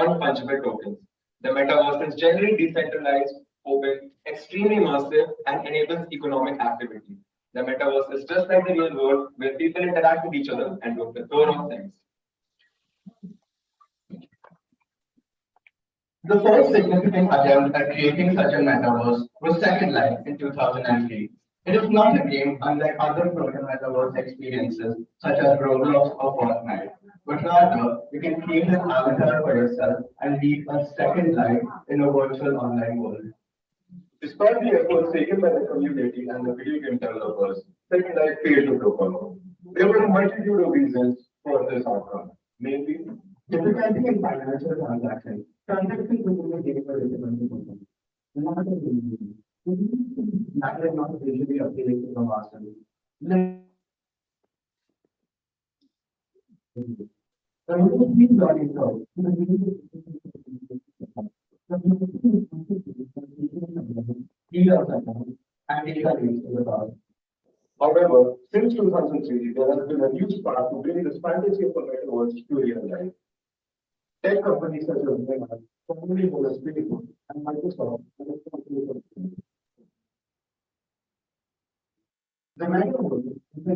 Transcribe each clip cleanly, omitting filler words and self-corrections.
non-fungible tokens. The metaverse is generally decentralized, open, extremely immersive, and enables economic activity. The metaverse is just like the real world where people interact with each other and do the tour of things. The first significant attempt at creating such a metaverse was Second Life in 2003. It is not a game unlike other proto-metaverse experiences such as Roblox or Fortnite, but rather you can create an avatar for yourself and lead a second life in a virtual online world. Despite the efforts taken by the community and the video game developers, Second Life failed to perform. There were a multitude of reasons for this outcome, mainly difficulty in financial transactions. Transactions between the game were difficult. That is not visually appealing to the masses. The movie learning curve. And data links to the cloud. However, since 2003, there has been a huge path to bring this fantasy of a metaverse to real life. Tech companies such as Meta, formerly known as Facebook, and Microsoft, the metaverse is a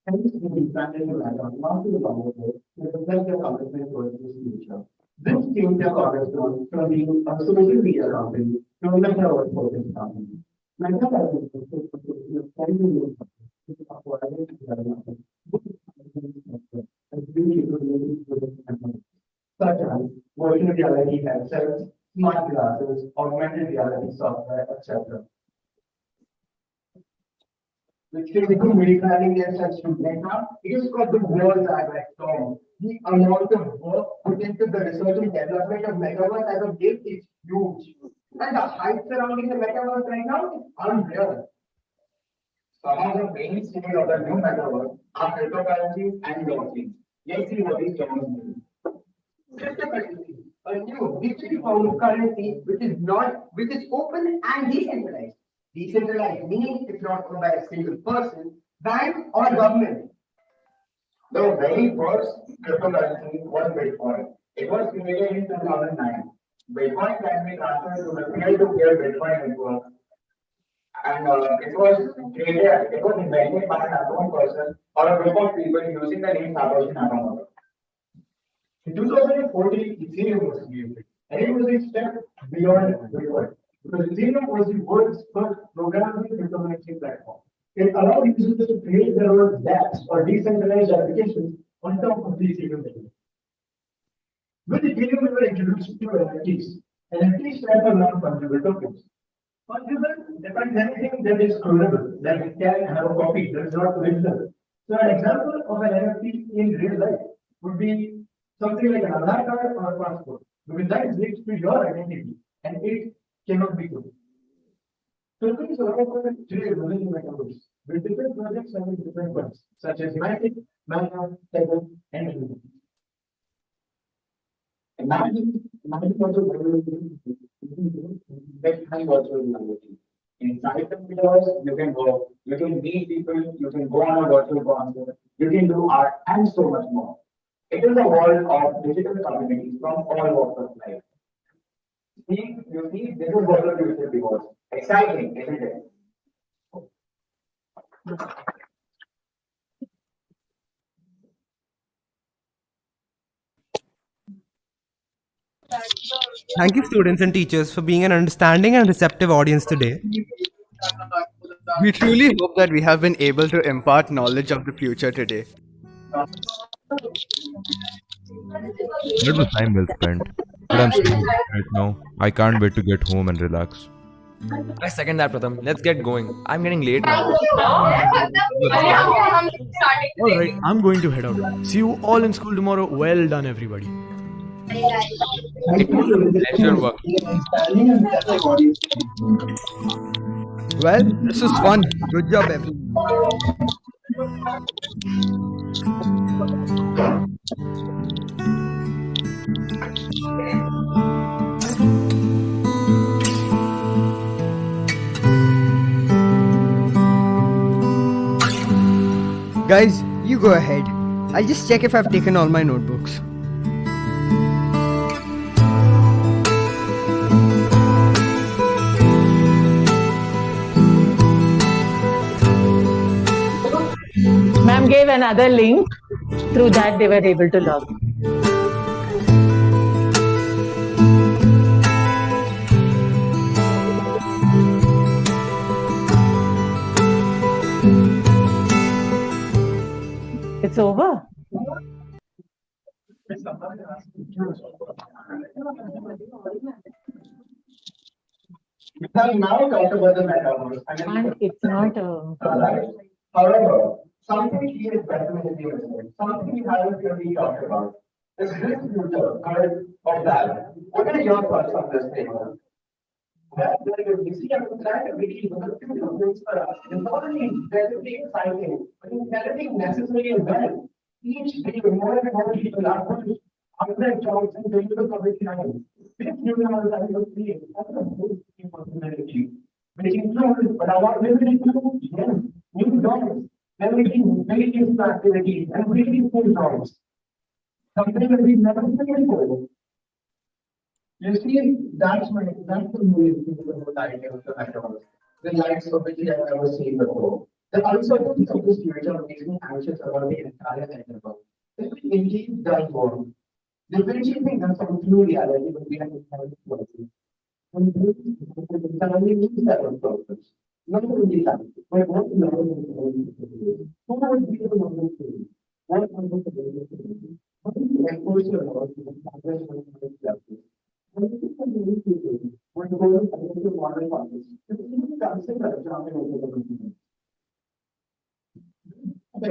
hence, we expanded the matter not too long ago to reflect their commitment towards this future. This changed their cornerstone from being a social media company to a metaverse focused company. Metaverse is a new such as virtual reality headsets, smart glasses, augmented reality software, etc. Which physical planning themselves to Meta is called the world's eye storm. The amount of work put into the research and development of metaverse as of yet is huge. And the hype surrounding the metaverse right now is unreal. Some of the mainstays of the new metaverse are cryptocurrencies and blockchains. Let's see what these terms mean. Cryptocurrency, a new digital form of currency which is open and decentralized. Decentralized means it's not owned by a single person, bank, or government. The very first cryptocurrency was Bitcoin. It was created in 2009. Bitcoin can be transferred to the peer-to-peer Bitcoin network. And it was invented by an unknown person or a group of people using the name Satoshi Nakamoto. In 2014, Ethereum was created, and it was a step beyond Bitcoin. Because Ethereum was the world's first programmable cryptocurrency platform. It allowed users to create their own dApps or decentralized applications on top of the Ethereum network. With Ethereum, we were introduced to NFTs. NFTs stand for non-fungible tokens. Fungible defines anything that is clonable, that it can have a copy that is not original. So, an example of an NFT in real life would be something like an Aadhaar card or a passport, because that is linked to your identity and it cannot be good. Tokens are often created within the metaverse with different projects and with different ones, such as Magic, Mana, Tether, and Unity. Imagine virtual reality. Inside the metaverse, you can go, you can meet people, you can go on a virtual concert, you can do art, and so much more. It is a world of digital communities from all walks of life. You see, this is what the future was. Exciting, isn't it? Thank you, students and teachers, for being an understanding and receptive audience today. We truly hope that we have been able to impart knowledge of the future today. That was time well spent. But I'm so tired right now. I can't wait to get home and relax. I second that, Pratham. Let's get going. I'm getting late now. Alright, I'm going to head out. See you all in school tomorrow. Well done, everybody. Pleasure working. Well, this was fun. Good job, everyone. Guys, you You go ahead. I'll just check if I've taken all my notebooks. Ma'am gave another link. Through that, they were able to log in. It's over. We have now talked about the metaverse. And it's not However, something here is better in the internet. Something we haven't really talked about. Is this future good or bad? What are your thoughts on this thing? Well, you see, I'm glad that we keep looking at things for us. It's not only incredibly exciting, but incredibly necessary as well. Each day, more and more people are putting hundred jobs in digital public time. This new knowledge that you create, that's a good possibility. Which includes, but are not limited to, yes, new jobs. Then we can very useful activities and really cool jobs. Something that we've never seen before. You see, that's the movie about idea of the metaverse. The likes of which we have never seen before. The uncertainty of this future makes me anxious about the entire endeavor. If it indeed does work, the bridging thing does come through reality, but we have to have it working. And this is suddenly needs that on purpose. Not only that, but what the level of who would be the one thing? What are the things? What is the enforcer about the progress of the justice? When you think of the new people, when you go to the modern parties, it's even considered jumping over the community. The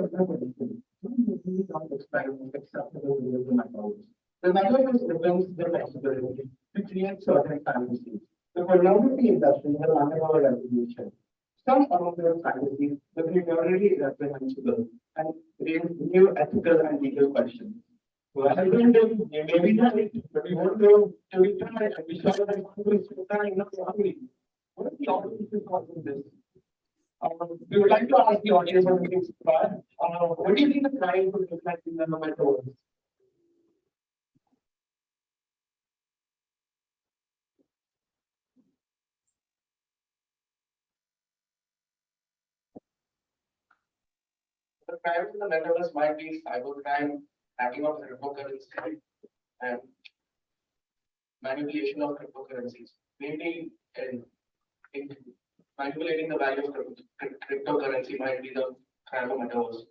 metaverse opens the possibility to create certain fantasies. The pornography industry has undergone a revolution. Some of those fantasies will be morally reprehensible and raise new ethical and legal questions. Well, I don't know, maybe not, but we won't go to it tonight, and we saw that it's not wrongly. What are the audience's thoughts on this? We would like to ask the audience what we can start. What do you think the crime would look like in the metaverse? The crimes in the metaverse might be cybercrime, hacking of cryptocurrency, and manipulation of cryptocurrencies. Maybe in manipulating the value of cryptocurrency might be the crime of metaverse.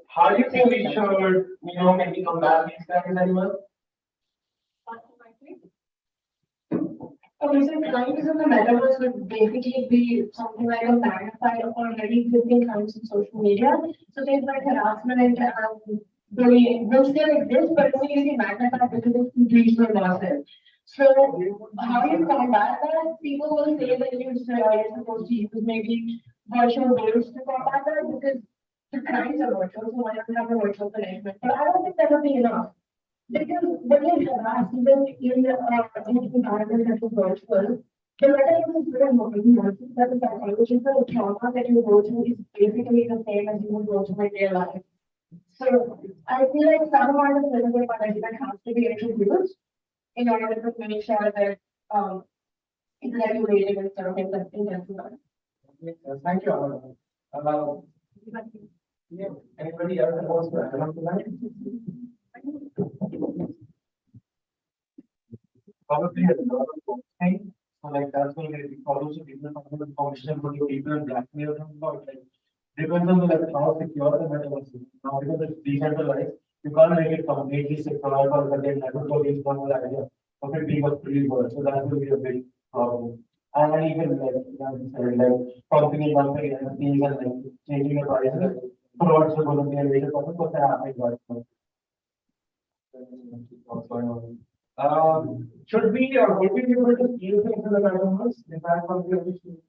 How do you think we should, maybe combat these crimes anyone? Okay, so crimes in the metaverse would basically be something like a magnified of already existing crimes in social media. So things like harassment and bullying will still exist, but only be magnified because it's increased or massive. So how you combat that? People will say that you're supposed to use maybe virtual worlds to combat that because the crimes are virtual, so why not have a virtual punishment? But I don't think that would be enough. Because when you harass even in environment that is virtual, the metaverse is very important that the psychological trauma that you go through is basically the same as you would go through in real life. So I feel like some amount of physical punishment has to be introduced in order to make sure that it's regulated instead of intensified. Thank you. Yeah. Anybody else wants to add on to that? Probably a lot of things. So like that's why we follow so people from the information for the people and blackmail them about like depends on the like how secure the metaverse is. Now because it's decentralized, you can't make it completely secure or contain never is one idea of it being a free world. So that will be a big problem. And even like company one thing and things and like changing the prices. Frauds are going to be a major problem because they're happening right now. Should we or would we be able to steal things in the metaverse? Is that something we should?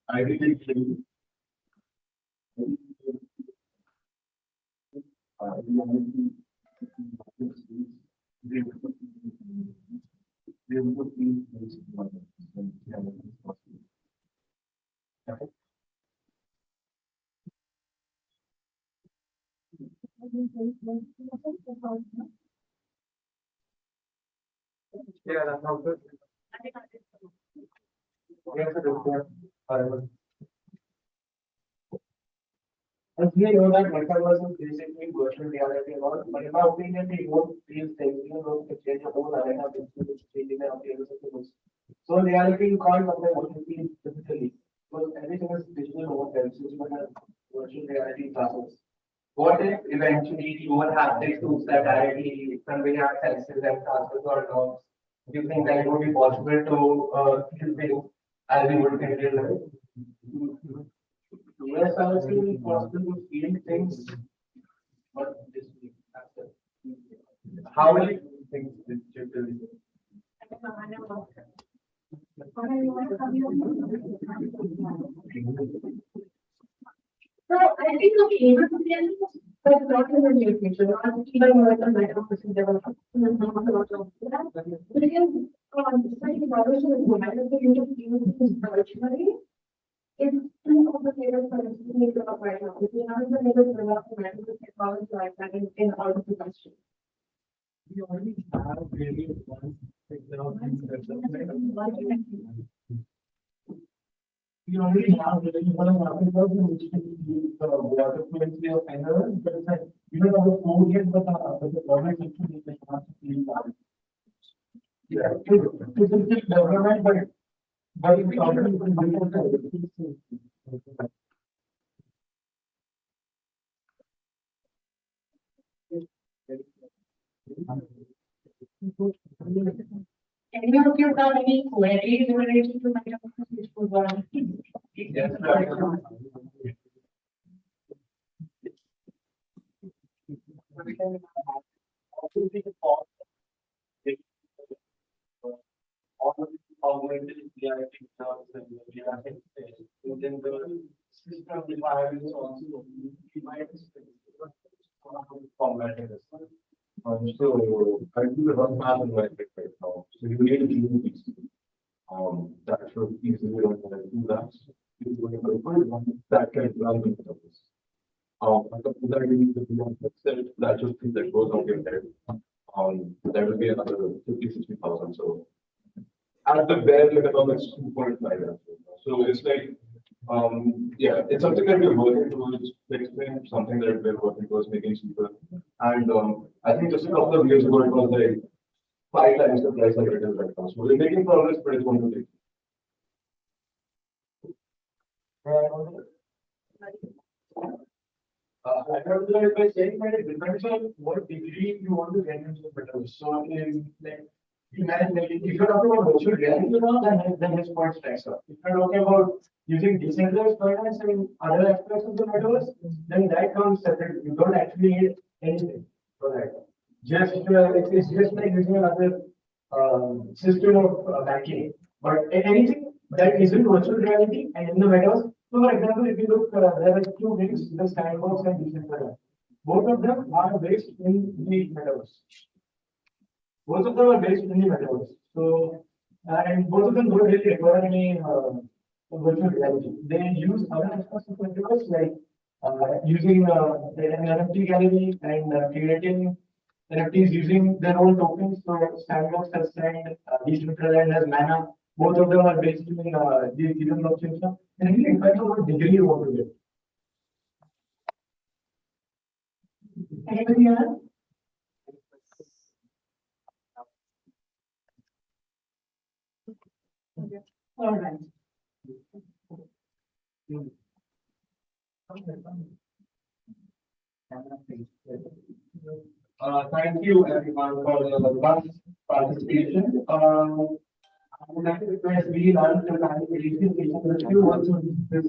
I really Yeah, that sounds good. Yes, it is, yeah. As we know that metaverse is basically virtual reality and all, but in my opinion, they won't feel things, to change the whole arena, which changing the appearance of things. So in reality, you can't compare what you feel physically, because everything is digital over there, so you have virtual reality classes. What if eventually human haptics tools that directly convey our senses and transfer to our dogs? Do you think that it would be possible to feel things as we would in real life? Yes, I was feeling possible to feel things, but this week after. How many things did you feel? So I think we'll be able to tell you, but not in the near future, not even more than microphone development. But again, studying knowledge and environment, the use virtually. It's too complicated for us to make it up right now. If we haven't been able to develop the medical technology like that in order to question. We already have really advanced technology. We already have really one of our technology which can use the water fluency of minerals, but it's like we don't have the code yet, but the government actually like wants to feel that. Yeah, it's a big development, but it's already been built. Any of you have any queries related to microphone which would want? Yes, augmented reality jobs and reality within the system requirements also we might formatting this. So I do the one path in my right now. So you need to do these. That should easily run do that. You will have one that can run the service. That you need to be on that just thing that goes on your head. That will be another 50,000-60,000. So at the bare minimum, it's 2.5. So it's like, yeah, it's something that we're working towards fixing, something that we're working towards making cheaper. And I think just a couple of years ago, it was like 5 times the price that it is right now. So we're making progress, but it's going to take. I don't know if I saying that it depends on what degree you want to get into the metaverse. So in like imagine like, if you're talking about virtual reality now, then this point stacks up. If you're talking about using decentralized finance and other aspects of the metaverse, then that comes separate. You don't actually need anything for that. Just it's just like using another system of banking. But anything that isn't virtual reality and in the metaverse. So for example, if you look, there are two wings, the sandbox and decentralized. Both of them are based in the metaverse. Both of them are based in the metaverse. So, and both of them don't really require any virtual reality. They use other aspects of metaverse like using an NFT gallery and creating NFTs using their own tokens. So Sandbox has signed, Decentraland has Mana. Both of them are based in the Ethereum blockchain. And it really depends on what degree you want to get. Anybody else? All right. Thank you everyone for the vast participation. I would like to request we learn to clarification with a few words on this.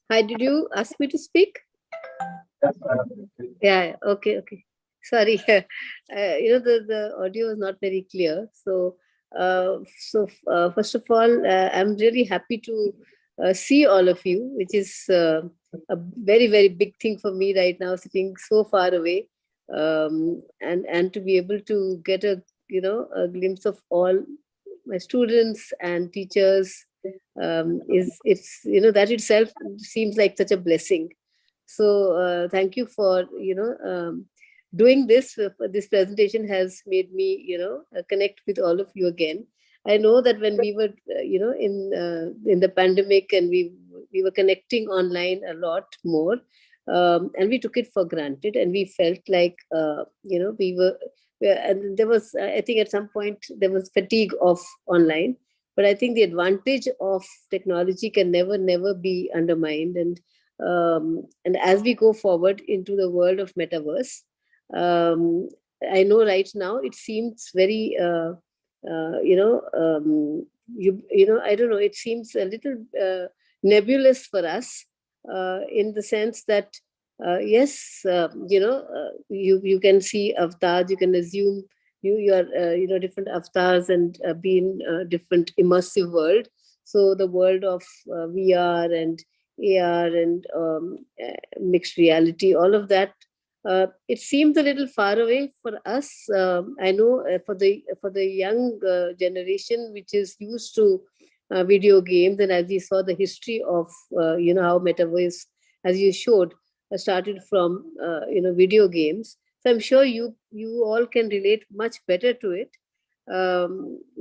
Hi, did you ask me to speak? Yeah, okay. Sorry, the audio was not very clear. So First of all, I'm really happy to see all of you, which is a very, very big thing for me right now, sitting so far away, and to be able to get a glimpse of all my students and teachers that itself seems like such a blessing. So thank you for doing this. This presentation has made me connect with all of you again. I know that when we were in the pandemic, and we were connecting online a lot more, and we took it for granted, and we felt like and there was, I think at some point there was fatigue of online, but I think the advantage of technology can never be undermined. And as we go forward into the world of metaverse, um, I know right now it seems very I don't know, it seems a little nebulous for us, in the sense that yes, you can see avatars, you can assume you are different avatars, and be in a different immersive world. So the world of VR and AR and mixed reality, all of that, it seems a little far away for us. I know for the young generation, which is used to video games, and as we saw the history of how metaverse, as you showed, started from video games. So I'm sure you all can relate much better to it.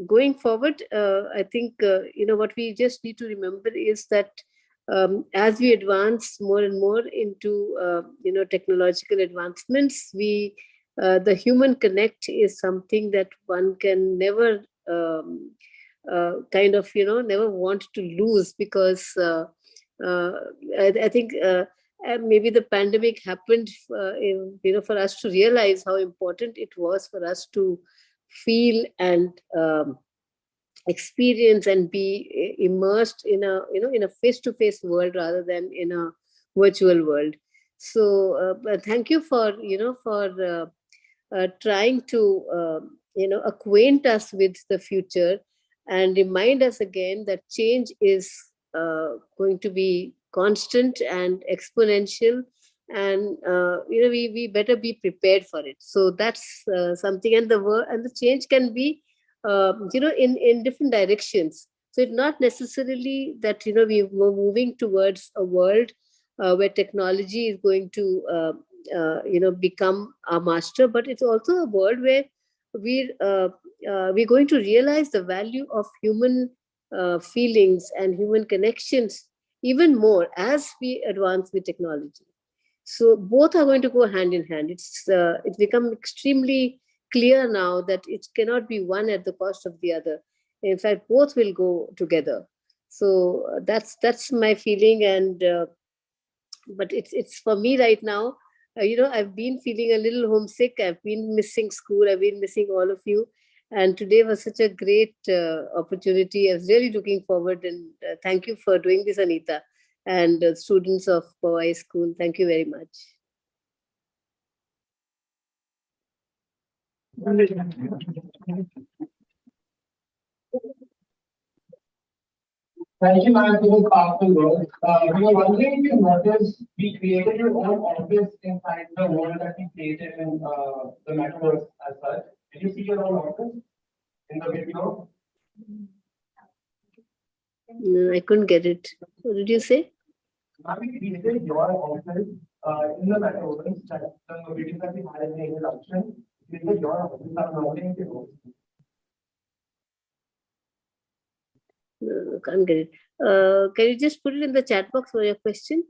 Going forward, I think what we just need to remember is that as we advance more and more into technological advancements, the human connect is something that one can never never want to lose, because I think maybe the pandemic happened for us to realize how important it was for us to feel and experience and be immersed in a face-to-face world rather than in a virtual world. So but thank you for trying to acquaint us with the future, and remind us again that change is going to be constant and exponential, and we better be prepared for it. So that's something. And the change can be in different directions. So it's not necessarily that we were moving towards a world where technology is going to become our master, but it's also a world where we're going to realize the value of human feelings and human connections even more as we advance with technology. So both are going to go hand in hand. It's become extremely clear now that it cannot be one at the cost of the other. In fact, both will go together. So that's my feeling. And but it's for me right now. I've been feeling a little homesick. I've been missing school. I've been missing all of you. And today was such a great opportunity. I was really looking forward. And thank you for doing this, Anita, and students of Powai School. Thank you very much. Thank you, ma'am, for the powerful words. We were wondering if you noticed we created your own office inside the world that we created in the metaverse as such. Did you see your own office in the video? No, I couldn't get it. What did you say? Ma'am, we created your office in the metaverse. That the video that we had in the introduction. We created your office. I'm wondering if you know. No, can't get it. Can you just put it in the chat box for your question?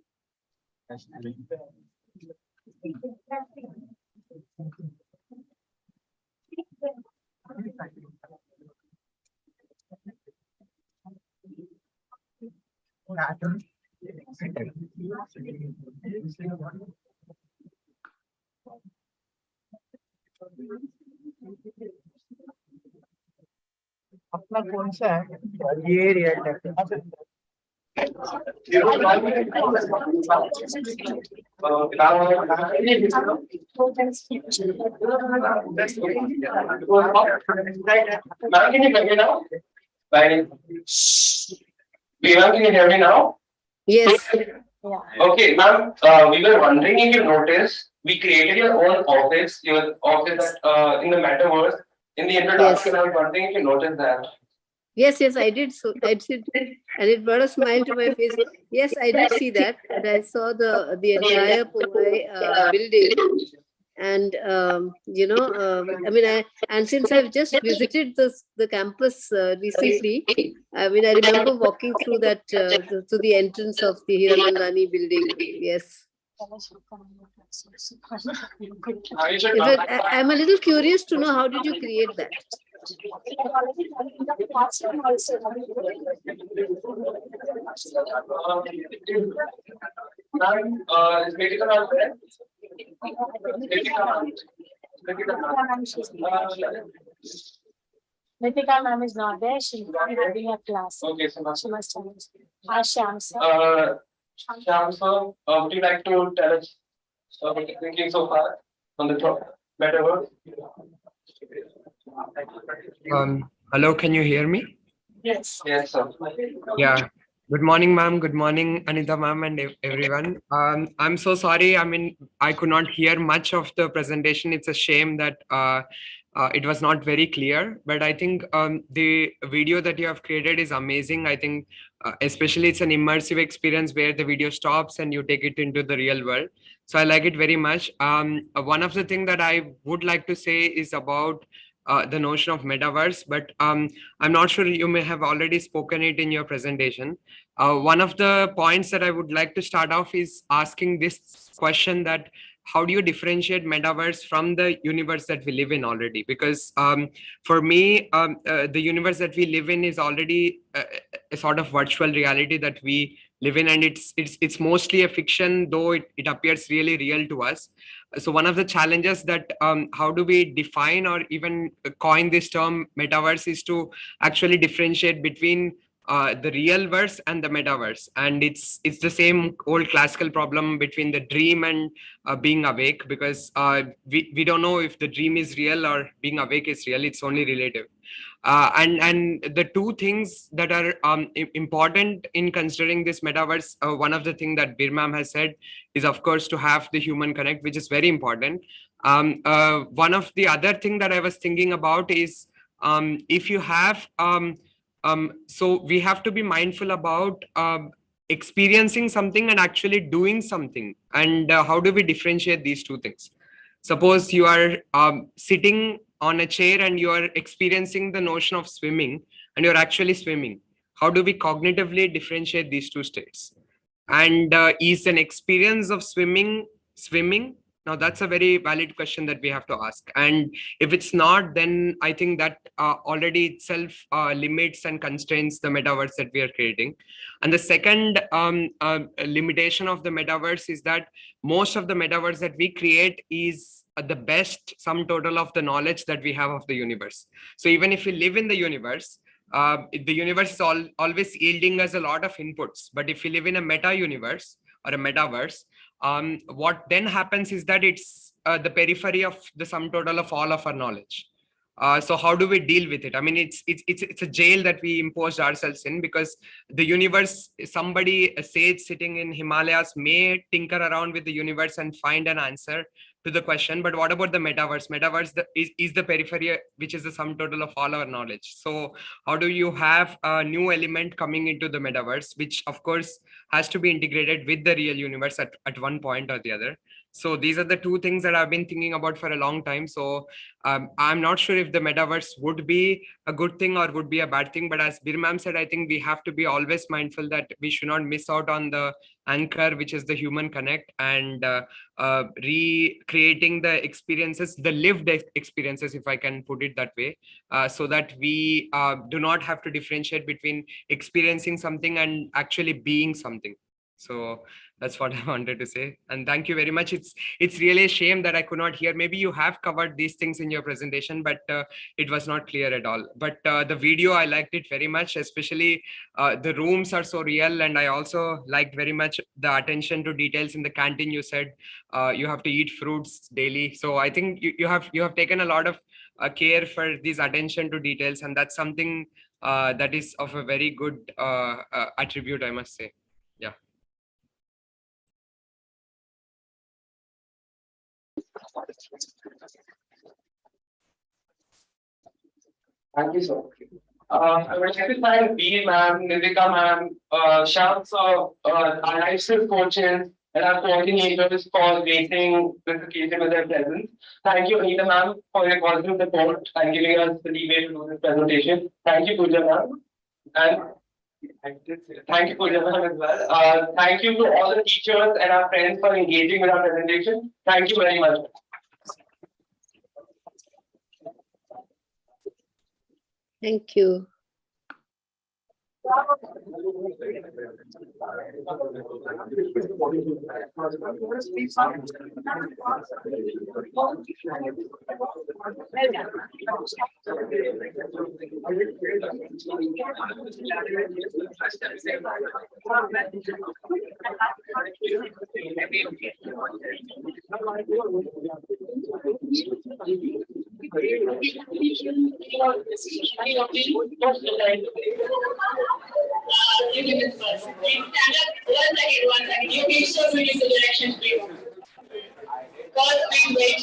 अपना कौन सा है ये real Ma'am, can you hear me now? Ma'am, can you hear me now? Yes. Okay, ma'am, we were wondering if you noticed, we created your own office, your office in the metaverse. In the introduction, I was wondering if you noticed that. Yes, I did. So I did, and it brought a smile to my face. Yes, I did see that, and I saw the entire Powai building. And I mean, and since I've just visited the campus recently, I mean, I remember walking through that to the entrance of the Hiranandani building. Yes. In fact, I'm a little curious to know, how did you create that? Nitika ma'am is not there. She's having a class. Okay, so She must have. Ask Shyam sir. Shyam sir, would you like to tell us what you're thinking so far on the metaverse? Hello, can you hear me? Yes. Yes, sir. Yeah. Good morning, ma'am. Good morning, Anita ma'am, and everyone. I'm so sorry. I mean, I could not hear much of the presentation. It's a shame that it was not very clear, but I think the video that you have created is amazing. I think especially it's an immersive experience where the video stops and you take it into the real world. So I like it very much. One of the things that I would like to say is about the notion of metaverse, but I'm not sure, you may have already spoken it in your presentation. One of the points that I would like to start off is asking this question, that how do you differentiate metaverse from the universe that we live in already? Because for me, the universe that we live in is already a sort of virtual reality that we live in, and it's mostly a fiction, though it appears really real to us. So one of the challenges that how do we define or even coin this term metaverse is to actually differentiate between the real verse and the metaverse. And it's the same old classical problem between the dream and being awake, because we don't know if the dream is real or being awake is real. It's only relative. And the two things that are important in considering this metaverse, one of the things that Bir ma'am has said is, of course, to have the human connect, which is very important. One of the other thing that I was thinking about is, if you have so we have to be mindful about experiencing something and actually doing something. And how do we differentiate these two things? Suppose you are sitting on a chair and you are experiencing the notion of swimming, and you're actually swimming. How do we cognitively differentiate these two states? And is an experience of swimming? Now that's a very valid question that we have to ask. And if it's not, then I think that already itself limits and constrains the metaverse that we are creating. And the second limitation of the metaverse is that most of the metaverse that we create is the best sum total of the knowledge that we have of the universe. So even if we live in the universe is always yielding us a lot of inputs. But if we live in a meta universe or a metaverse, what then happens is that it's the periphery of the sum total of all of our knowledge. So how do we deal with it? I mean, it's a jail that we imposed ourselves in, because the universe, somebody, a sage sitting in Himalayas may tinker around with the universe and find an answer to the question. But what about the metaverse? Metaverse is the periphery, which is the sum total of all our knowledge. So how do you have a new element coming into the metaverse, which of course has to be integrated with the real universe at one point or the other? So these are the two things that I've been thinking about for a long time. So I'm not sure if the metaverse would be a good thing or would be a bad thing. But as Bir ma'am said, I think we have to be always mindful that we should not miss out on the anchor, which is the human connect, and recreating the experiences, the lived experiences, if I can put it that way, so that we do not have to differentiate between experiencing something and actually being something. So that's what I wanted to say. And thank you very much. It's really a shame that I could not hear. Maybe you have covered these things in your presentation, but it was not clear at all. But the video, I liked it very much, especially the rooms are so real. And I also liked very much the attention to details in the canteen. You said you have to eat fruits daily. So I think you have taken a lot of care for this attention to details. And that's something that is of a very good attribute, I must say. Yeah. Thank you so much. I would like to thank B, ma'am, Nidika, ma'am, shouts of our life skill coaches and our coordinators for gracing this occasion with their presence. Thank you, Anita, ma'am, for your constant support and giving us the leeway to do this presentation. Thank you, Pooja, ma'am. And thank you, Pooja, ma'am, as well. Thank you to all the teachers and our friends for engaging with our presentation. Thank you very much. Thank you. One second. You make sure we use the directions, please. Please wait.